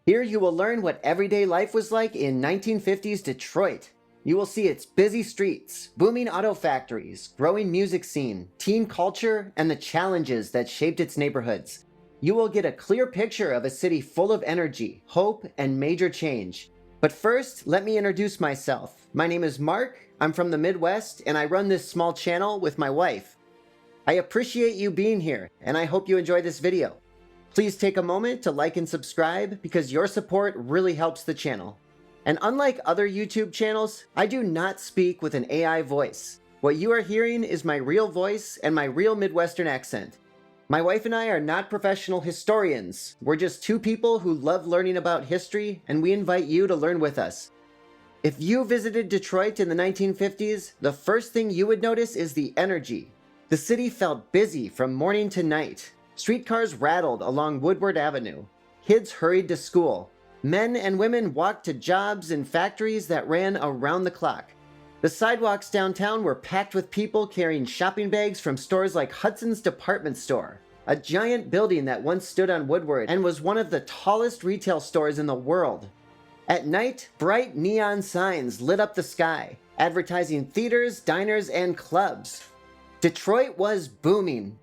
Here you will learn what everyday life was like in 1950s Detroit. You will see its busy streets, booming auto factories, growing music scene, teen culture, and the challenges that shaped its neighborhoods. You will get a clear picture of a city full of energy, hope, and major change. But first, let me introduce myself. My name is Mark, I'm from the Midwest, and I run this small channel with my wife. I appreciate you being here, and I hope you enjoy this video. Please take a moment to like and subscribe because your support really helps the channel. And unlike other YouTube channels, I do not speak with an AI voice. What you are hearing is my real voice and my real Midwestern accent. My wife and I are not professional historians. We're just two people who love learning about history, and we invite you to learn with us. If you visited Detroit in the 1950s, the first thing you would notice is the energy. The city felt busy from morning to night. Streetcars rattled along Woodward Avenue. Kids hurried to school. Men and women walked to jobs in factories that ran around the clock. The sidewalks downtown were packed with people carrying shopping bags from stores like Hudson's Department Store, a giant building that once stood on Woodward and was one of the tallest retail stores in the world. At night, bright neon signs lit up the sky, advertising theaters, diners, and clubs. Detroit was booming.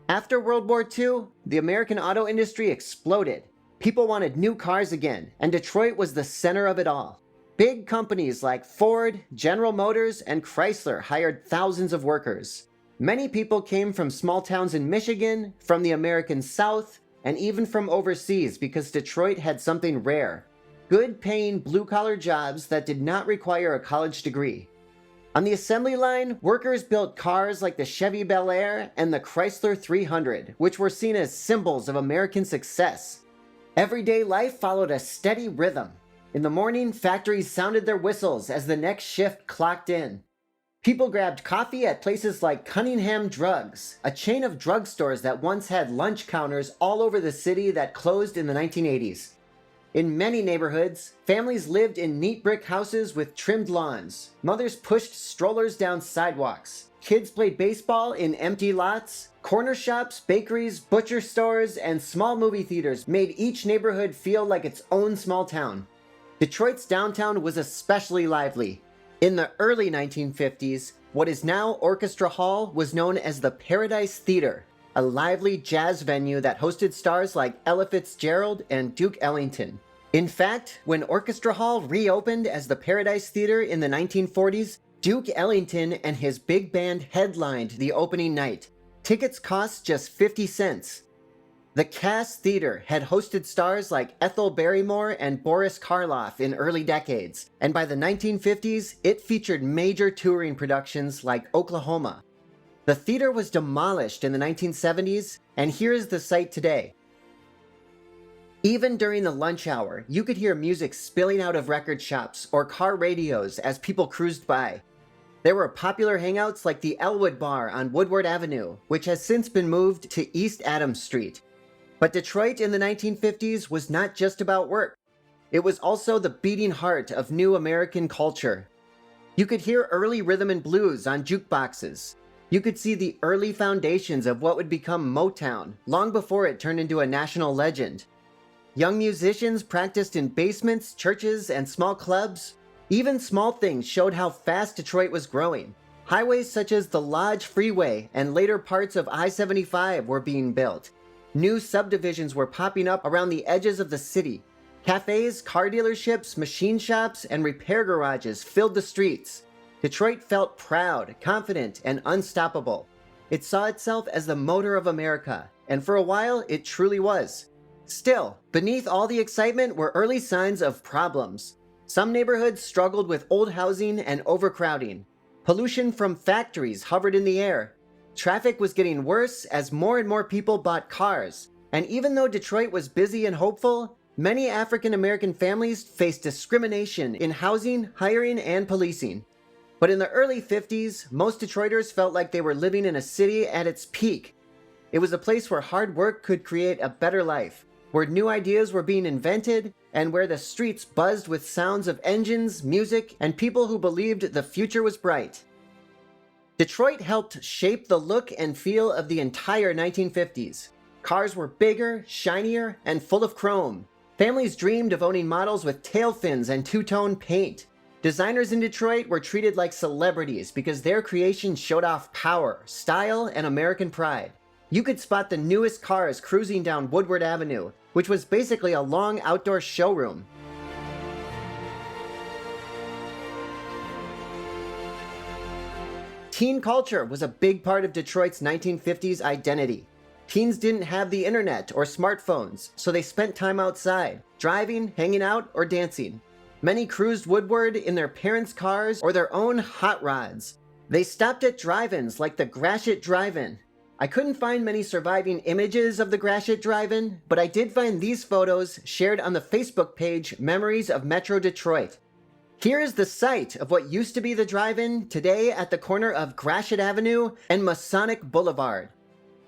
After World War II, the American auto industry exploded. People wanted new cars again, and Detroit was the center of it all. Big companies like Ford, General Motors, and Chrysler hired thousands of workers. Many people came from small towns in Michigan, from the American South, and even from overseas because Detroit had something rare: good-paying blue-collar jobs that did not require a college degree. On the assembly line, workers built cars like the Chevy Bel Air and the Chrysler 300, which were seen as symbols of American success. Everyday life followed a steady rhythm. In the morning, factories sounded their whistles as the next shift clocked in. People grabbed coffee at places like Cunningham Drugs, a chain of drugstores that once had lunch counters all over the city that closed in the 1980s. In many neighborhoods, families lived in neat brick houses with trimmed lawns. Mothers pushed strollers down sidewalks. Kids played baseball in empty lots. Corner shops, bakeries, butcher stores, and small movie theaters made each neighborhood feel like its own small town. Detroit's downtown was especially lively. In the early 1950s, what is now Orchestra Hall was known as the Paradise Theater, a lively jazz venue that hosted stars like Ella Fitzgerald and Duke Ellington. In fact, when Orchestra Hall reopened as the Paradise Theater in the 1940s, Duke Ellington and his big band headlined the opening night. Tickets cost just 50 cents. The Cass Theater had hosted stars like Ethel Barrymore and Boris Karloff in early decades, and by the 1950s, it featured major touring productions like Oklahoma. The theater was demolished in the 1970s, and here is the site today. Even during the lunch hour, you could hear music spilling out of record shops or car radios as people cruised by. There were popular hangouts like the Elwood Bar on Woodward Avenue, which has since been moved to East Adams Street. But Detroit in the 1950s was not just about work. It was also the beating heart of new American culture. You could hear early rhythm and blues on jukeboxes. You could see the early foundations of what would become Motown, long before it turned into a national legend. Young musicians practiced in basements, churches, and small clubs. Even small things showed how fast Detroit was growing. Highways such as the Lodge Freeway and later parts of I-75 were being built. New subdivisions were popping up around the edges of the city. Cafes, car dealerships, machine shops, and repair garages filled the streets. Detroit felt proud, confident, and unstoppable. It saw itself as the motor of America, and for a while, it truly was. Still, beneath all the excitement were early signs of problems. Some neighborhoods struggled with old housing and overcrowding. Pollution from factories hovered in the air. Traffic was getting worse as more and more people bought cars. And even though Detroit was busy and hopeful, many African American families faced discrimination in housing, hiring, and policing. But in the early 50s, most Detroiters felt like they were living in a city at its peak. It was a place where hard work could create a better life, where new ideas were being invented, and where the streets buzzed with sounds of engines, music, and people who believed the future was bright. Detroit helped shape the look and feel of the entire 1950s. Cars were bigger, shinier, and full of chrome. Families dreamed of owning models with tail fins and two-tone paint. Designers in Detroit were treated like celebrities because their creations showed off power, style, and American pride. You could spot the newest cars cruising down Woodward Avenue, which was basically a long outdoor showroom. Teen culture was a big part of Detroit's 1950s identity. Teens didn't have the internet or smartphones, so they spent time outside, driving, hanging out, or dancing. Many cruised Woodward in their parents' cars or their own hot rods. They stopped at drive-ins like the Gratiot Drive-In. I couldn't find many surviving images of the Gratiot Drive-In, but I did find these photos shared on the Facebook page Memories of Metro Detroit. Here is the site of what used to be the drive-in, today at the corner of Gratiot Avenue and Masonic Boulevard.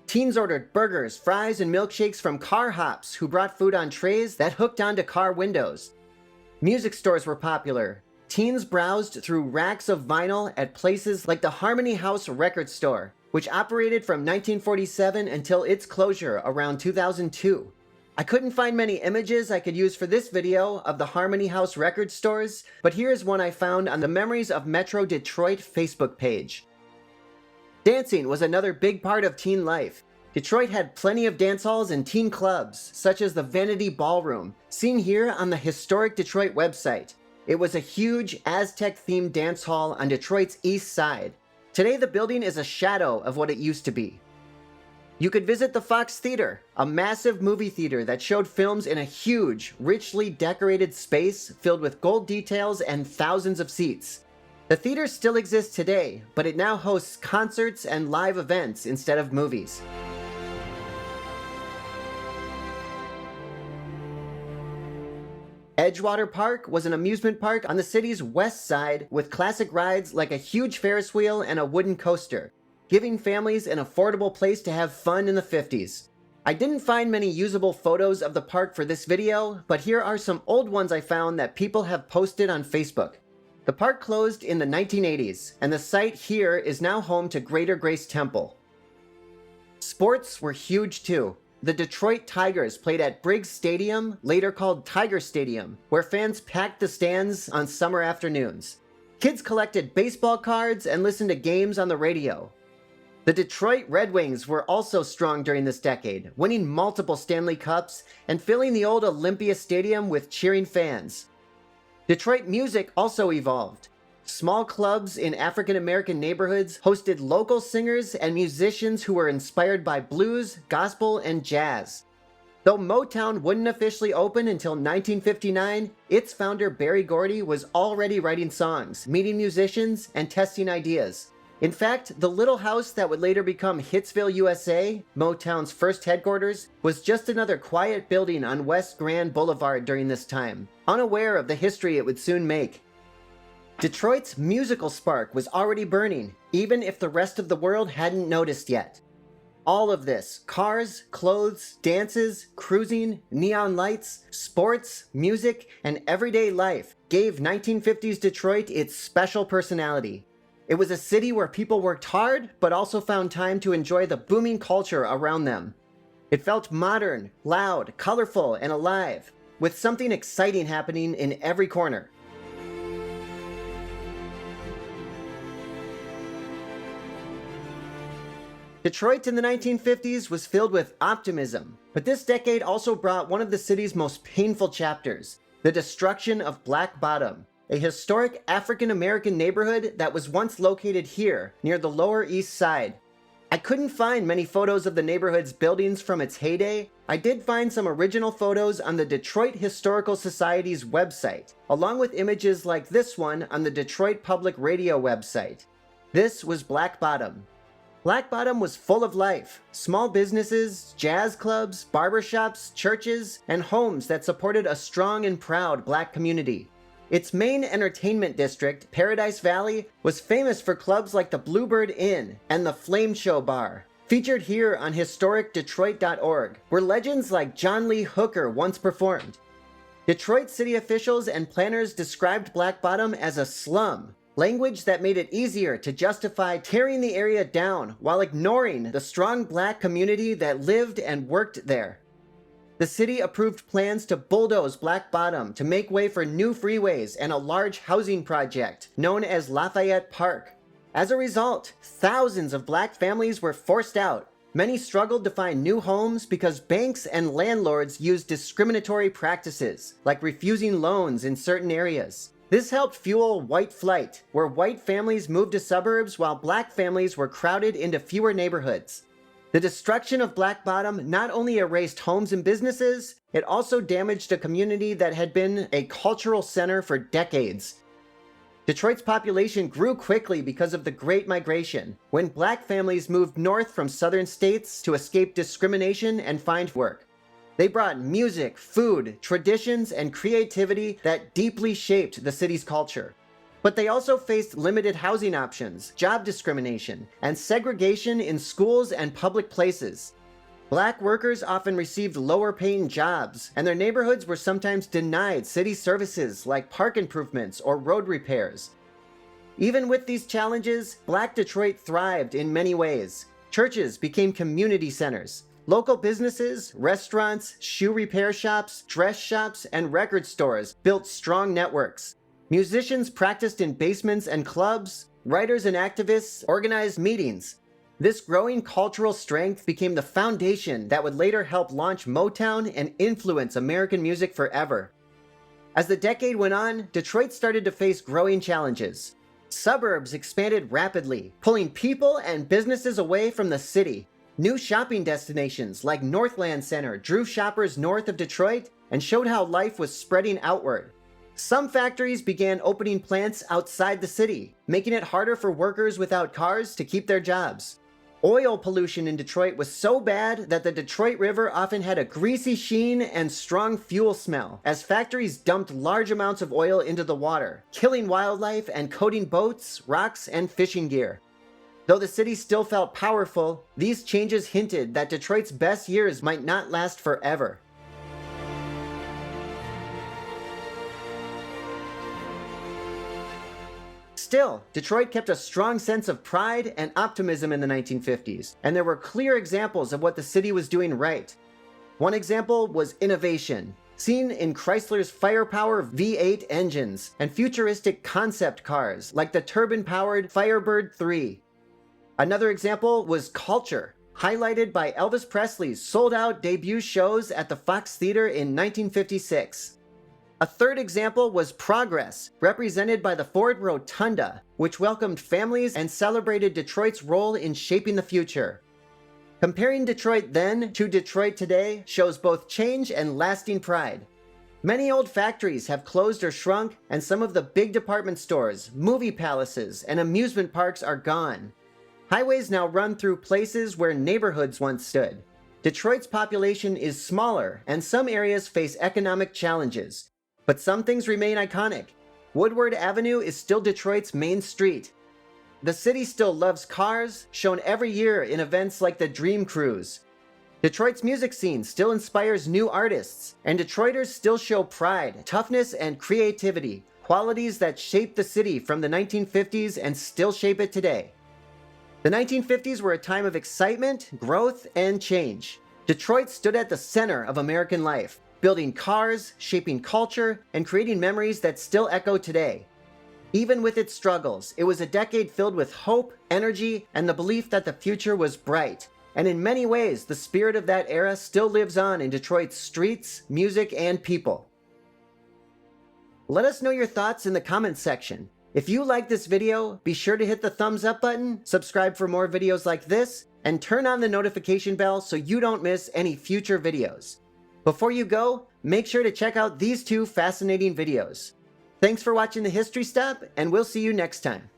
Teens ordered burgers, fries, and milkshakes from car hops who brought food on trays that hooked onto car windows. Music stores were popular. Teens browsed through racks of vinyl at places like the Harmony House Record Store, which operated from 1947 until its closure around 2002. I couldn't find many images I could use for this video of the Harmony House record stores, but here's one I found on the Memories of Metro Detroit Facebook page. Dancing was another big part of teen life. Detroit had plenty of dance halls and teen clubs, such as the Vanity Ballroom, seen here on the historic Detroit website. It was a huge Aztec-themed dance hall on Detroit's east side. Today the building is a shadow of what it used to be. You could visit the Fox Theater, a massive movie theater that showed films in a huge, richly decorated space filled with gold details and thousands of seats. The theater still exists today, but it now hosts concerts and live events instead of movies. Edgewater Park was an amusement park on the city's west side with classic rides like a huge Ferris wheel and a wooden coaster, giving families an affordable place to have fun in the 50s. I didn't find many usable photos of the park for this video, but here are some old ones I found that people have posted on Facebook. The park closed in the 1980s, and the site here is now home to Greater Grace Temple. Sports were huge too. The Detroit Tigers played at Briggs Stadium, later called Tiger Stadium, where fans packed the stands on summer afternoons. Kids collected baseball cards and listened to games on the radio. The Detroit Red Wings were also strong during this decade, winning multiple Stanley Cups and filling the old Olympia Stadium with cheering fans. Detroit music also evolved. Small clubs in African American neighborhoods hosted local singers and musicians who were inspired by blues, gospel, and jazz. Though Motown wouldn't officially open until 1959, its founder Berry Gordy was already writing songs, meeting musicians, and testing ideas. In fact, the little house that would later become Hitsville, USA, Motown's first headquarters, was just another quiet building on West Grand Boulevard during this time, unaware of the history it would soon make. Detroit's musical spark was already burning, even if the rest of the world hadn't noticed yet. All of this, cars, clothes, dances, cruising, neon lights, sports, music, and everyday life, gave 1950s Detroit its special personality. It was a city where people worked hard, but also found time to enjoy the booming culture around them. It felt modern, loud, colorful, and alive, with something exciting happening in every corner. Detroit in the 1950s was filled with optimism, but this decade also brought one of the city's most painful chapters, the destruction of Black Bottom, a historic African-American neighborhood that was once located here, near the Lower East Side. I couldn't find many photos of the neighborhood's buildings from its heyday. I did find some original photos on the Detroit Historical Society's website, along with images like this one on the Detroit Public Radio website. This was Black Bottom. Black Bottom was full of life. Small businesses, jazz clubs, barbershops, churches, and homes that supported a strong and proud Black community. Its main entertainment district, Paradise Valley, was famous for clubs like the Bluebird Inn and the Flame Show Bar, featured here on historicdetroit.org, where legends like John Lee Hooker once performed. Detroit city officials and planners described Black Bottom as a slum, language that made it easier to justify tearing the area down while ignoring the strong Black community that lived and worked there. The city approved plans to bulldoze Black Bottom to make way for new freeways and a large housing project known as Lafayette Park. As a result, thousands of black families were forced out. Many struggled to find new homes because banks and landlords used discriminatory practices, like refusing loans in certain areas. This helped fuel white flight, where white families moved to suburbs while black families were crowded into fewer neighborhoods. The destruction of Black Bottom not only erased homes and businesses, it also damaged a community that had been a cultural center for decades. Detroit's population grew quickly because of the Great Migration, when black families moved north from southern states to escape discrimination and find work. They brought music, food, traditions, and creativity that deeply shaped the city's culture. But they also faced limited housing options, job discrimination, and segregation in schools and public places. Black workers often received lower-paying jobs, and their neighborhoods were sometimes denied city services like park improvements or road repairs. Even with these challenges, Black Detroit thrived in many ways. Churches became community centers. Local businesses, restaurants, shoe repair shops, dress shops, and record stores built strong networks. Musicians practiced in basements and clubs. Writers and activists organized meetings. This growing cultural strength became the foundation that would later help launch Motown and influence American music forever. As the decade went on, Detroit started to face growing challenges. Suburbs expanded rapidly, pulling people and businesses away from the city. New shopping destinations like Northland Center drew shoppers north of Detroit and showed how life was spreading outward. Some factories began opening plants outside the city, making it harder for workers without cars to keep their jobs. Oil pollution in Detroit was so bad that the Detroit River often had a greasy sheen and strong fuel smell, as factories dumped large amounts of oil into the water, killing wildlife and coating boats, rocks, and fishing gear. Though the city still felt powerful, these changes hinted that Detroit's best years might not last forever. Still, Detroit kept a strong sense of pride and optimism in the 1950s, and there were clear examples of what the city was doing right. One example was innovation, seen in Chrysler's firepower V8 engines and futuristic concept cars like the turbine-powered Firebird 3. Another example was culture, highlighted by Elvis Presley's sold-out debut shows at the Fox Theater in 1956. A third example was progress, represented by the Ford Rotunda, which welcomed families and celebrated Detroit's role in shaping the future. Comparing Detroit then to Detroit today shows both change and lasting pride. Many old factories have closed or shrunk, and some of the big department stores, movie palaces, and amusement parks are gone. Highways now run through places where neighborhoods once stood. Detroit's population is smaller, and some areas face economic challenges. But some things remain iconic. Woodward Avenue is still Detroit's main street. The city still loves cars, shown every year in events like the Dream Cruise. Detroit's music scene still inspires new artists, and Detroiters still show pride, toughness, and creativity, qualities that shaped the city from the 1950s and still shape it today. The 1950s were a time of excitement, growth, and change. Detroit stood at the center of American life, building cars, shaping culture, and creating memories that still echo today. Even with its struggles, it was a decade filled with hope, energy, and the belief that the future was bright. And in many ways, the spirit of that era still lives on in Detroit's streets, music, and people. Let us know your thoughts in the comments section. If you like this video, be sure to hit the thumbs up button, subscribe for more videos like this, and turn on the notification bell so you don't miss any future videos. Before you go, make sure to check out these two fascinating videos. Thanks for watching the History Stop, and we'll see you next time.